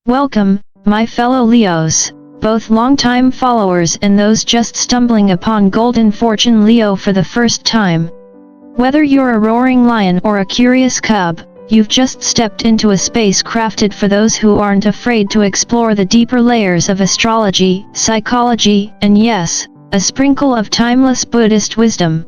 Welcome, my fellow Leos, both longtime followers and those just stumbling upon Golden Fortune Leo for the first time. Whether you're a roaring lion or a curious cub, you've just stepped into a space crafted for those who aren't afraid to explore the deeper layers of astrology, psychology, and yes, a sprinkle of timeless Buddhist wisdom.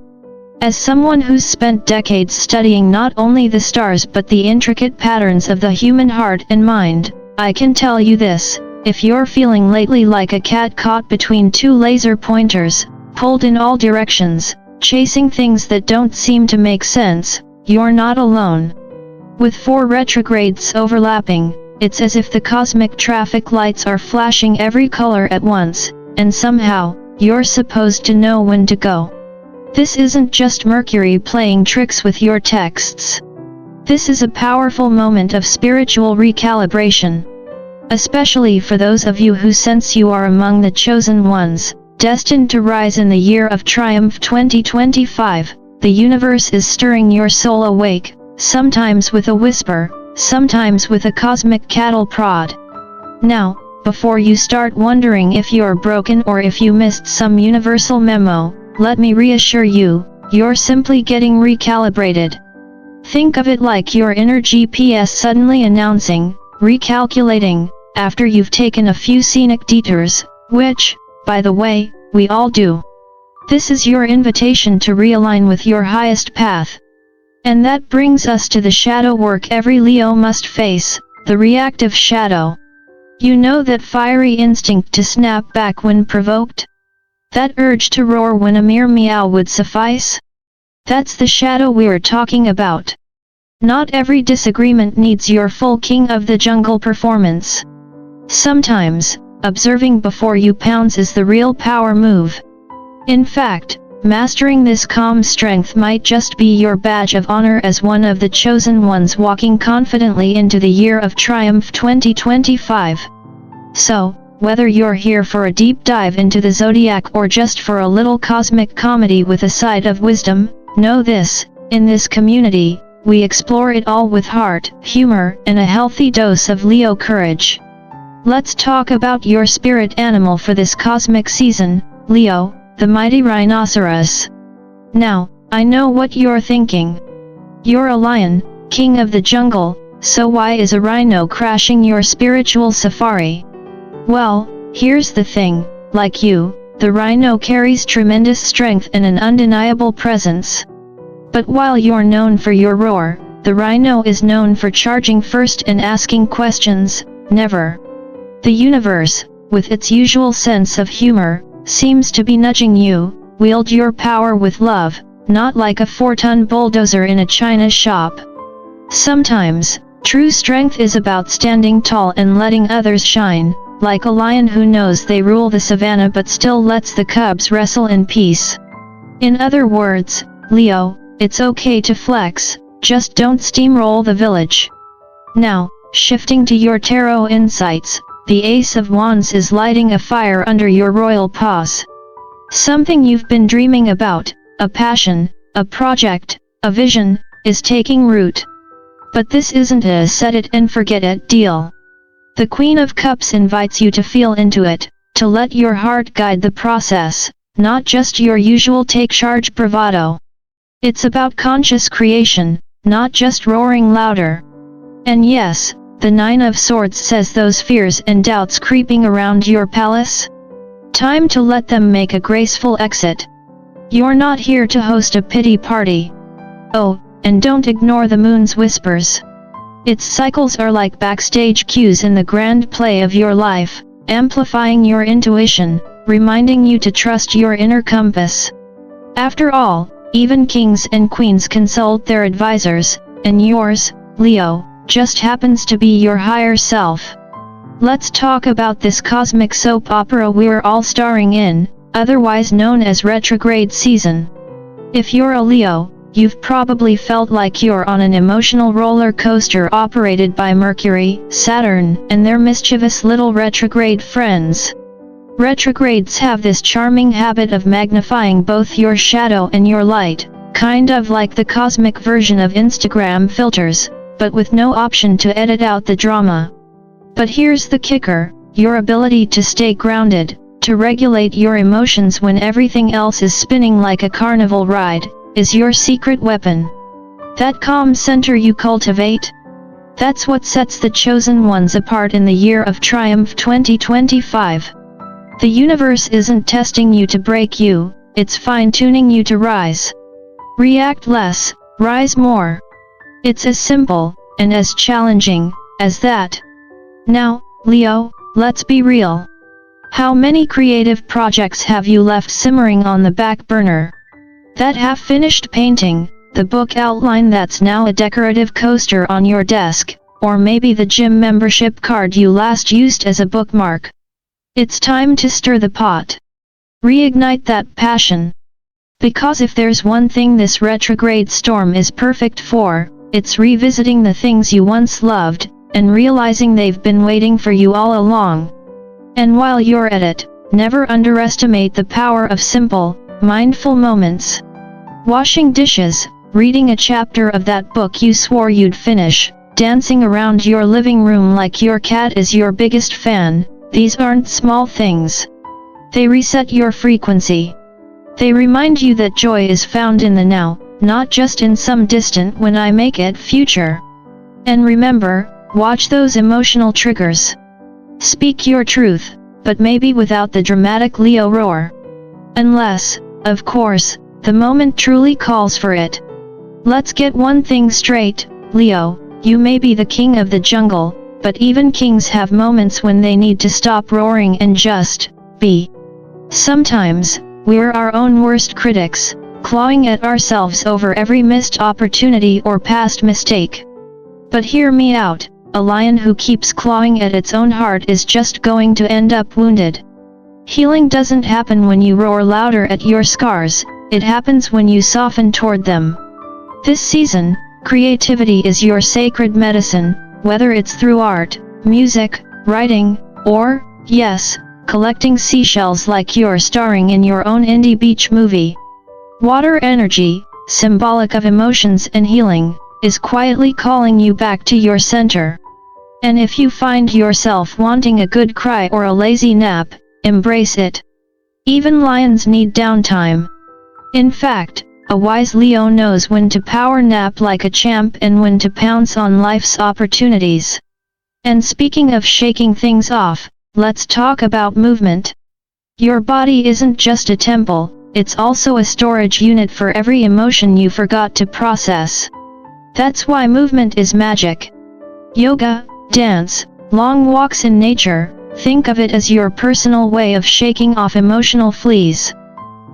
As someone who's spent decades studying not only the stars but the intricate patterns of the human heart and mind, I can tell you this: if you're feeling lately like a cat caught between two laser pointers, pulled in all directions, chasing things that don't seem to make sense, you're not alone. With 4 retrogrades overlapping, it's as if the cosmic traffic lights are flashing every color at once, and somehow, you're supposed to know when to go. This isn't just Mercury playing tricks with your texts. This is a powerful moment of spiritual recalibration. Especially for those of you who sense you are among the chosen ones, destined to rise in the year of triumph 2025, the universe is stirring your soul awake, sometimes with a whisper, sometimes with a cosmic cattle prod. Now, before you start wondering if you're broken or if you missed some universal memo, let me reassure you, you're simply getting recalibrated. Think of it like your inner GPS suddenly announcing, recalculating, after you've taken a few scenic detours, which, by the way, we all do. This is your invitation to realign with your highest path. And that brings us to the shadow work every Leo must face, the reactive shadow. You know that fiery instinct to snap back when provoked? That urge to roar when a mere meow would suffice? That's the shadow we're talking about. Not every disagreement needs your full king of the jungle performance. Sometimes, observing before you pounce is the real power move. In fact, mastering this calm strength might just be your badge of honor as one of the chosen ones walking confidently into the year of triumph 2025. So, whether you're here for a deep dive into the Zodiac or just for a little cosmic comedy with a side of wisdom, know this: in this community, we explore it all with heart, humor, and a healthy dose of Leo courage. Let's talk about your spirit animal for this cosmic season, Leo, the mighty rhinoceros. Now, I know what you're thinking. You're a lion, king of the jungle, so why is a rhino crashing your spiritual safari? Well, here's the thing: like you, the rhino carries tremendous strength and an undeniable presence. But while you're known for your roar, the rhino is known for charging first and asking questions, never. The universe, with its usual sense of humor, seems to be nudging you: wield your power with love, not like a 4-ton bulldozer in a china shop. Sometimes, true strength is about standing tall and letting others shine, like a lion who knows they rule the savannah but still lets the cubs wrestle in peace. In other words, Leo, it's okay to flex, just don't steamroll the village. Now, shifting to your tarot insights, the Ace of Wands is lighting a fire under your royal paws. Something you've been dreaming about, a passion, a project, a vision, is taking root. But this isn't a set it and forget it deal. The Queen of Cups invites you to feel into it, to let your heart guide the process, not just your usual take charge bravado. It's about conscious creation, not just roaring louder. And yes, the 9 of Swords says those fears and doubts creeping around your palace? Time to let them make a graceful exit. You're not here to host a pity party. Oh, and don't ignore the moon's whispers. Its cycles are like backstage cues in the grand play of your life, amplifying your intuition, reminding you to trust your inner compass. After all, even kings and queens consult their advisors, and yours, Leo, just happens to be your higher self. Let's talk about this cosmic soap opera we're all starring in, otherwise known as retrograde season. If you're a Leo, you've probably felt like you're on an emotional roller coaster operated by Mercury, Saturn, and their mischievous little retrograde friends. Retrogrades have this charming habit of magnifying both your shadow and your light, kind of like the cosmic version of Instagram filters, but with no option to edit out the drama. But here's the kicker, your ability to stay grounded, to regulate your emotions when everything else is spinning like a carnival ride, is your secret weapon. That calm center you cultivate? That's what sets the chosen ones apart in the year of triumph 2025. The universe isn't testing you to break you, it's fine-tuning you to rise. React less, rise more. It's as simple, and as challenging, as that. Now, Leo, let's be real. How many creative projects have you left simmering on the back burner? That half-finished painting, the book outline that's now a decorative coaster on your desk, or maybe the gym membership card you last used as a bookmark. It's time to stir the pot. Reignite that passion. Because if there's one thing this retrograde storm is perfect for, it's revisiting the things you once loved, and realizing they've been waiting for you all along. And while you're at it, never underestimate the power of simple, mindful moments. Washing dishes, reading a chapter of that book you swore you'd finish, dancing around your living room like your cat is your biggest fan, these aren't small things. They reset your frequency. They remind you that joy is found in the now, not just in some distant when I make it future. And remember, watch those emotional triggers. Speak your truth, but maybe without the dramatic Leo roar. Unless, of course, the moment truly calls for it. Let's get one thing straight, Leo, you may be the king of the jungle, but even kings have moments when they need to stop roaring and just be. Sometimes, we're our own worst critics, clawing at ourselves over every missed opportunity or past mistake. But hear me out, a lion who keeps clawing at its own heart is just going to end up wounded. Healing doesn't happen when you roar louder at your scars, it happens when you soften toward them. This season, creativity is your sacred medicine, whether it's through art, music, writing, or, yes, collecting seashells like you're starring in your own indie beach movie. Water energy, symbolic of emotions and healing, is quietly calling you back to your center. And if you find yourself wanting a good cry or a lazy nap, embrace it. Even lions need downtime. In fact, a wise Leo knows when to power nap like a champ and when to pounce on life's opportunities. And speaking of shaking things off, let's talk about movement. Your body isn't just a temple, it's also a storage unit for every emotion you forgot to process. That's why movement is magic. Yoga, dance, long walks in nature, think of it as your personal way of shaking off emotional fleas.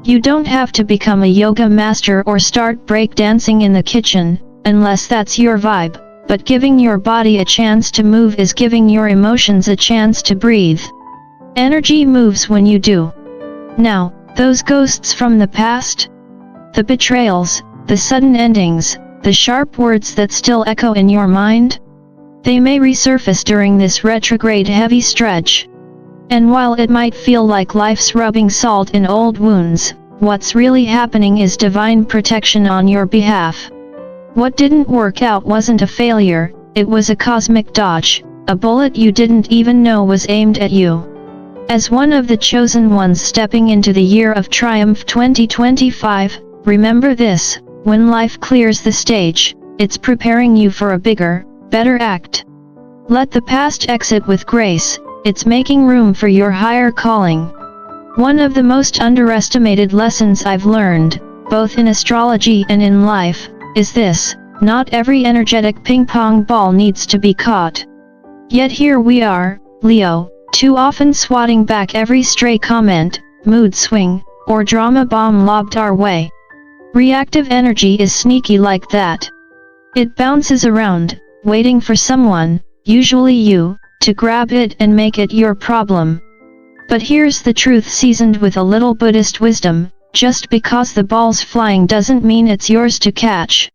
You don't have to become a yoga master or start breakdancing in the kitchen, unless that's your vibe, but giving your body a chance to move is giving your emotions a chance to breathe. Energy moves when you do. Now, those ghosts from the past? The betrayals, the sudden endings, the sharp words that still echo in your mind? They may resurface during this retrograde heavy stretch. And while it might feel like life's rubbing salt in old wounds, what's really happening is divine protection on your behalf. What didn't work out wasn't a failure, it was a cosmic dodge, a bullet you didn't even know was aimed at you. As one of the chosen ones stepping into the year of triumph 2025, remember this, when life clears the stage, it's preparing you for a bigger, better act. Let the past exit with grace, it's making room for your higher calling. One of the most underestimated lessons I've learned, both in astrology and in life, is this: not every energetic ping-pong ball needs to be caught. Yet here we are, Leo, too often swatting back every stray comment, mood swing, or drama bomb lobbed our way. Reactive energy is sneaky like that. It bounces around, waiting for someone, usually you, to grab it and make it your problem. But here's the truth seasoned with a little Buddhist wisdom: just because the ball's flying doesn't mean it's yours to catch.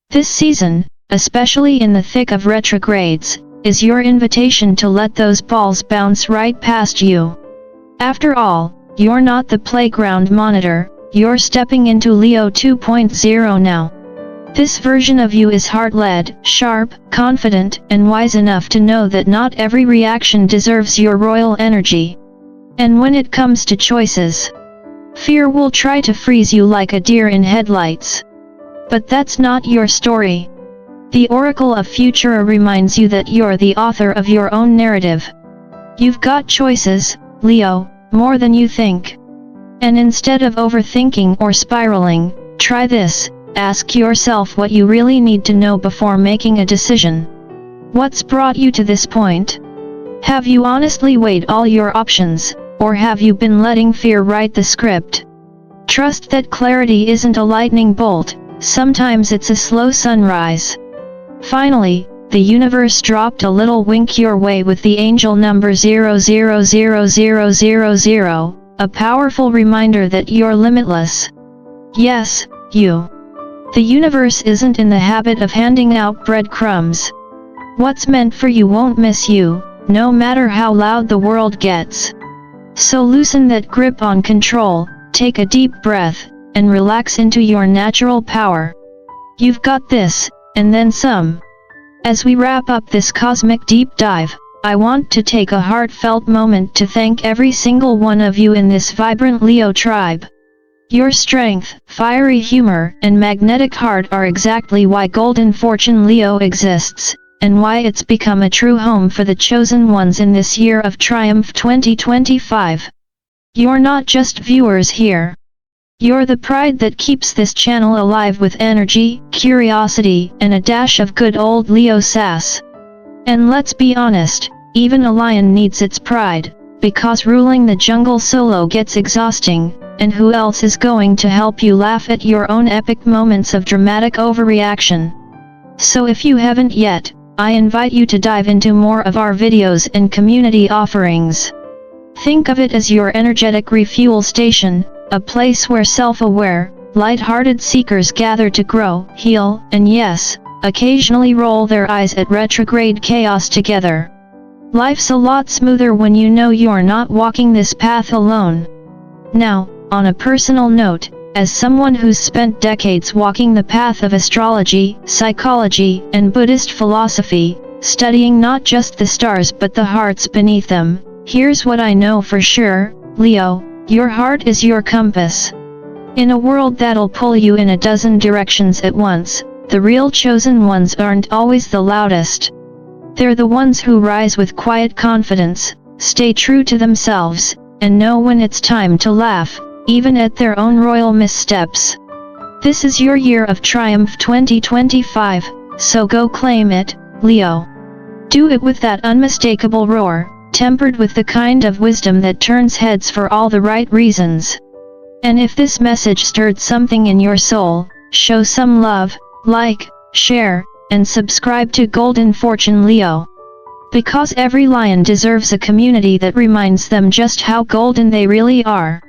This season, especially in the thick of retrogrades, is your invitation to let those balls bounce right past you. After all, you're not the playground monitor, you're stepping into Leo 2.0 now. This version of you is heart-led, sharp, confident, and wise enough to know that not every reaction deserves your royal energy. And when it comes to choices, fear will try to freeze you like a deer in headlights. But that's not your story. The Oracle of Futura reminds you that you're the author of your own narrative. You've got choices, Leo, more than you think. And instead of overthinking or spiraling, try this. Ask yourself what you really need to know before making a decision. What's brought you to this point? Have you honestly weighed all your options, or have you been letting fear write the script? Trust that clarity isn't a lightning bolt, sometimes it's a slow sunrise. Finally, the universe dropped a little wink your way with the angel number 000000, a powerful reminder that you're limitless. Yes, you. The universe isn't in the habit of handing out breadcrumbs. What's meant for you won't miss you, no matter how loud the world gets. So loosen that grip on control, take a deep breath, and relax into your natural power. You've got this, and then some. As we wrap up this cosmic deep dive, I want to take a heartfelt moment to thank every single one of you in this vibrant Leo tribe. Your strength, fiery humor, and magnetic heart are exactly why Golden Fortune Leo exists, and why it's become a true home for the chosen ones in this year of triumph 2025. You're not just viewers here. You're the pride that keeps this channel alive with energy, curiosity, and a dash of good old Leo sass. And let's be honest, even a lion needs its pride, because ruling the jungle solo gets exhausting. And who else is going to help you laugh at your own epic moments of dramatic overreaction? So if you haven't yet, I invite you to dive into more of our videos and community offerings. Think of it as your energetic refuel station, a place where self-aware, light-hearted seekers gather to grow, heal, and yes, occasionally roll their eyes at retrograde chaos together. Life's a lot smoother when you know you're not walking this path alone. Now, on a personal note, as someone who's spent decades walking the path of astrology, psychology, and Buddhist philosophy, studying not just the stars but the hearts beneath them, here's what I know for sure, Leo, your heart is your compass. In a world that'll pull you in a dozen directions at once, the real chosen ones aren't always the loudest. They're the ones who rise with quiet confidence, stay true to themselves, and know when it's time to laugh, even at their own royal missteps. This is your year of triumph 2025, so go claim it, Leo. Do it with that unmistakable roar, tempered with the kind of wisdom that turns heads for all the right reasons. And if this message stirred something in your soul, show some love, like, share, and subscribe to Golden Fortune Leo. Because every lion deserves a community that reminds them just how golden they really are.